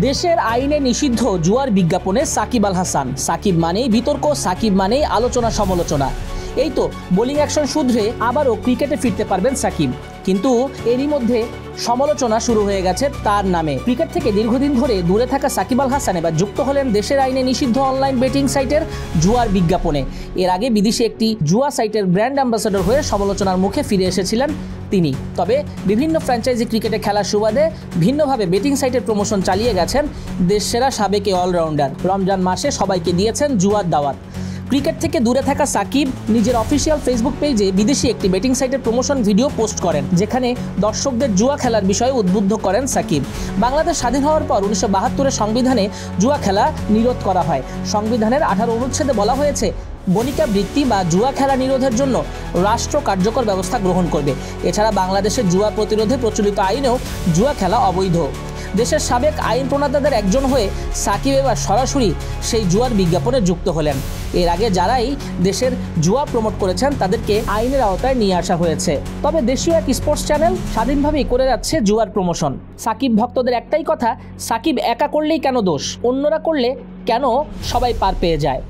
দেশের আইনে নিষিদ্ধ জুয়ার বিজ্ঞাপনে সাকিব আল হাসান। সাকিব মানেই বিতর্ক, সাকিব মানেই আলোচনা সমালোচনা। এই তো বোলিং অ্যাকশন শুধরে আবারও ক্রিকেটে ফিরতে পারবেন সাকিব, কিন্তু এরই মধ্যে সমালোচনা শুরু হয়ে গেছে তার নামে। ক্রিকেট থেকে দীর্ঘদিন ধরে দূরে থাকা সাকিব আল হাসান এবার যুক্ত হলেন দেশের আইনে নিষিদ্ধ অনলাইন বেটিং সাইটের জুয়ার বিজ্ঞাপনে। এর আগে বিদেশে একটি জুয়া সাইটের ব্র্যান্ড অ্যাম্বাসেডর হয়ে সমালোচনার মুখে ফিরে এসেছিলেন তিনি। তবে বিভিন্ন ফ্র্যাঞ্চাইজি ক্রিকেটে খেলার সুবাদে ভিন্নভাবে বেটিং সাইটের প্রমোশন চালিয়ে গেছেন দেশসেরা সাবেক অলরাউন্ডার। রমজান মাসে সবাইকে দিয়েছেন জুয়ার দাওয়াত। ক্রিকেট থেকে দূরে থাকা সাকিব নিজের অফিসিয়াল ফেসবুক পেজে বিদেশি একটি বেটিং সাইটের প্রমোশন ভিডিও পোস্ট করেন, যেখানে দর্শকদের জুয়া খেলার বিষয়ে উদ্বুদ্ধ করেন সাকিব। বাংলাদেশ স্বাধীন হওয়ার পর 1972 সংবিধানে জুয়া খেলা নিরোধ করা হয়। সংবিধানের 18 অনুচ্ছেদে বলা হয়েছে, বণিকা বৃত্তি বা জুয়া খেলা নিরোধের জন্য রাষ্ট্র কার্যকর ব্যবস্থা গ্রহণ করবে। এছাড়া বাংলাদেশের জুয়া প্রতিরোধে প্রচলিত আইনেও জুয়া খেলা অবৈধ। দেশের সাবেক আইন প্রণেতাদের একজন হয়ে সাকিব এবার সরাসরি সেই জুয়ার বিজ্ঞাপনে যুক্ত হলেন। এর আগে যারাই দেশের জুয়া প্রমোট করেছেন তাদেরকে আইনের আওতায় নিয়ে আসা হয়েছে। তবে দেশীয় এক স্পোর্টস চ্যানেল স্বাধীনভাবেই করে যাচ্ছে জুয়ার প্রমোশন। সাকিব ভক্তদের একটাই কথা, সাকিব একা করলেই কেন দোষ, অন্যরা করলে কেন সবাই পার পেয়ে যায়।